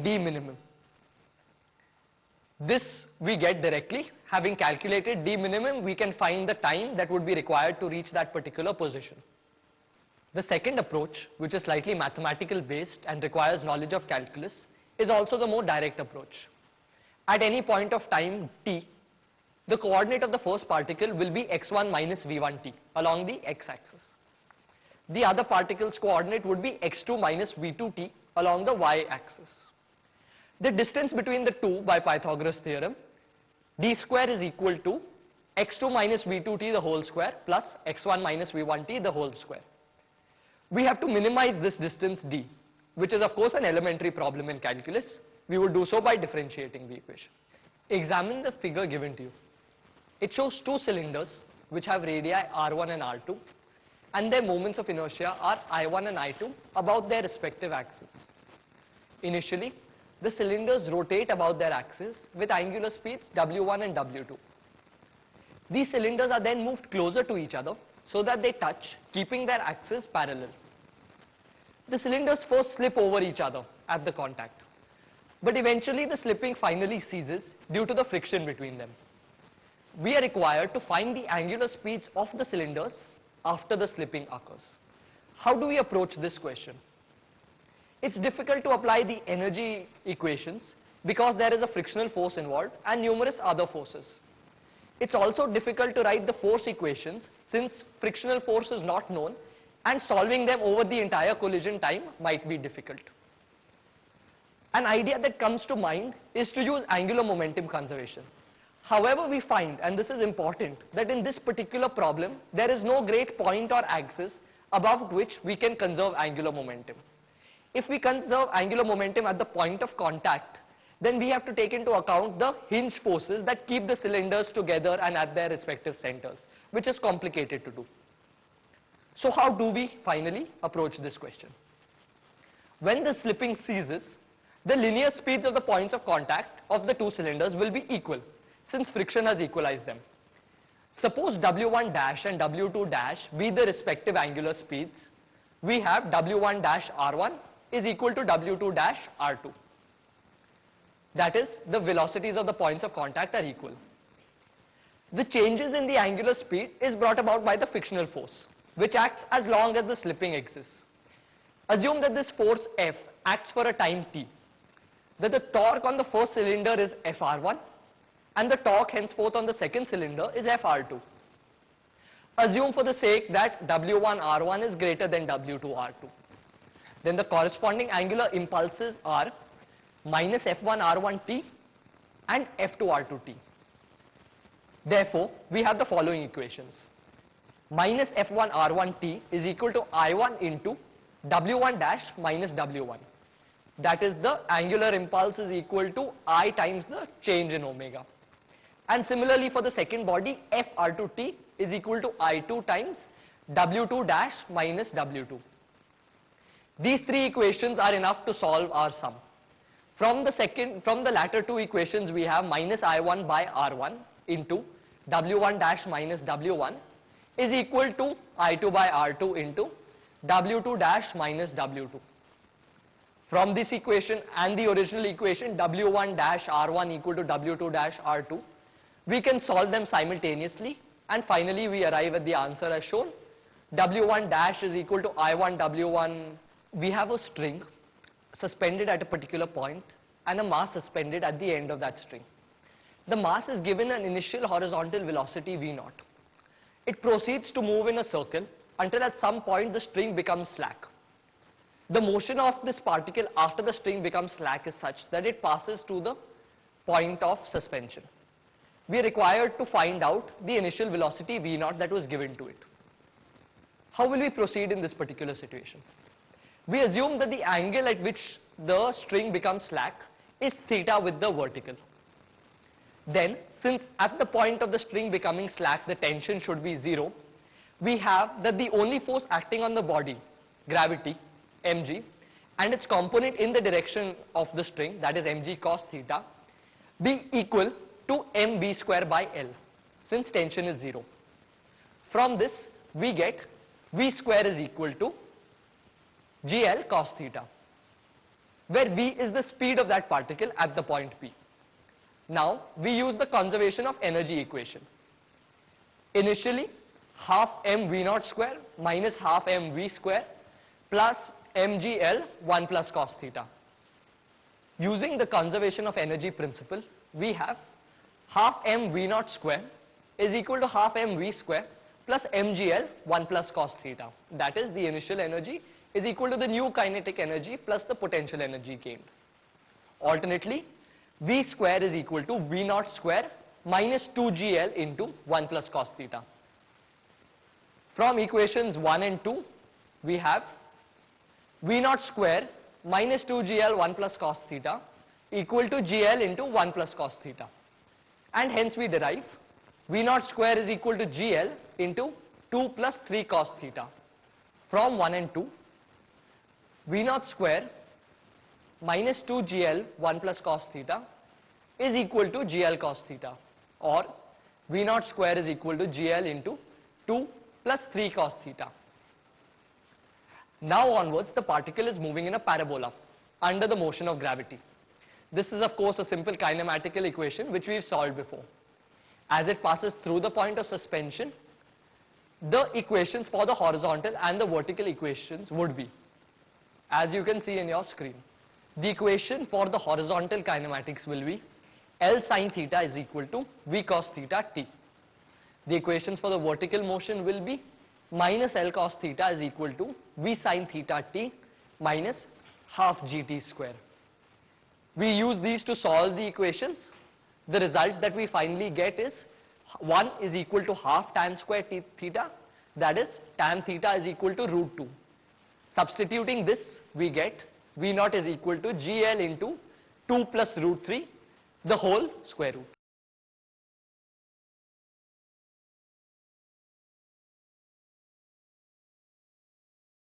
find d minimum. This we get directly. Having calculated d minimum, we can find the time that would be required to reach that particular position. The second approach, which is slightly mathematical based and requires knowledge of calculus, is also the more direct approach. At any point of time t, the coordinate of the first particle will be x1 minus v1t along the x-axis. The other particle's coordinate would be x2 minus v2t along the y-axis. The distance between the two by Pythagoras theorem, d square is equal to x2 minus v2t the whole square plus x1 minus v1t the whole square. We have to minimize this distance d, which is of course an elementary problem in calculus. We will do so by differentiating the equation. Examine the figure given to you. It shows two cylinders which have radii r1 and r2, and their moments of inertia are I1 and I2 about their respective axes. Initially, the cylinders rotate about their axes with angular speeds w1 and w2. These cylinders are then moved closer to each other so that they touch, keeping their axes parallel. The cylinders first slip over each other at the contact, but eventually the slipping finally ceases due to the friction between them. We are required to find the angular speeds of the cylinders after the slipping occurs. How do we approach this question? It's difficult to apply the energy equations because there is a frictional force involved and numerous other forces. It's also difficult to write the force equations since frictional force is not known and solving them over the entire collision time might be difficult. An idea that comes to mind is to use angular momentum conservation. However, we find, and this is important, that in this particular problem, there is no great point or axis above which we can conserve angular momentum. If we conserve angular momentum at the point of contact, then we have to take into account the hinge forces that keep the cylinders together and at their respective centers, which is complicated to do. So how do we finally approach this question? When the slipping ceases, the linear speeds of the points of contact of the two cylinders will be equal, since friction has equalized them. Suppose W1 dash and W2 dash be the respective angular speeds. We have W1 dash R1 is equal to W2 dash R2. That is, the velocities of the points of contact are equal. The changes in the angular speed is brought about by the frictional force, which acts as long as the slipping exists. Assume that this force F acts for a time t, that the torque on the first cylinder is Fr1 and the torque henceforth on the second cylinder is Fr2. Assume for the sake that W1R1 is greater than W2R2. Then the corresponding angular impulses are minus F1R1t and F2R2t. Therefore, we have the following equations. Minus F1R1t is equal to I1 into W1 dash minus W1. That is, the angular impulse is equal to I times the change in omega. And similarly for the second body, Fr2t is equal to I2 times W2 dash minus W2. These three equations are enough to solve our sum. From the latter two equations, we have minus I1 by R1 into W1 dash minus W1 is equal to I2 by R2 into W2 dash minus W2. From this equation and the original equation W1 dash R1 equal to W2 dash R2, we can solve them simultaneously, and finally we arrive at the answer as shown. W1 dash is equal to I1 W1. We have a string suspended at a particular point and a mass suspended at the end of that string. The mass is given an initial horizontal velocity v0. It proceeds to move in a circle until at some point the string becomes slack. The motion of this particle after the string becomes slack is such that it passes to the point of suspension. We are required to find out the initial velocity v0 that was given to it. How will we proceed in this particular situation? We assume that the angle at which the string becomes slack is theta with the vertical. Then, since at the point of the string becoming slack the tension should be 0, we have that the only force acting on the body, gravity, mg, and its component in the direction of the string, that is mg cos theta, be equal to mb square by L, since tension is 0. From this, we get v square is equal to gl cos theta. where v is the speed of that particle at the point P. Now, we use the conservation of energy equation. Initially, half mv0 square minus half mv square plus mgl 1 plus cos theta. Using the conservation of energy principle, we have half mv0 square is equal to half mv square plus mgl 1 plus cos theta. That is, the initial energy is equal to the new kinetic energy plus the potential energy gained. Alternately, v square is equal to v0 square minus 2gl into 1 plus cos theta. From equations 1 and 2, we have v0 square minus 2gl 1 plus cos theta equal to gl into 1 plus cos theta. And hence we derive v0 square is equal to gl into 2 plus 3 cos theta. From 1 and 2, v0 square minus 2gl 1 plus cos theta is equal to gl cos theta, or v0 square is equal to gl into 2 plus 3 cos theta. Now onwards, the particle is moving in a parabola under the motion of gravity. This is of course a simple kinematical equation which we have solved before. As it passes through the point of suspension, the equations for the horizontal and the vertical equations would be, as you can see in your screen. The equation for the horizontal kinematics will be L sin theta is equal to V cos theta t. The equations for the vertical motion will be minus L cos theta is equal to V sin theta t minus half gt square. We use these to solve the equations. The result that we finally get is 1 is equal to half tan square theta, that is tan theta is equal to root 2. Substituting this, we get V0 is equal to gl into 2 plus root 3, the whole square root.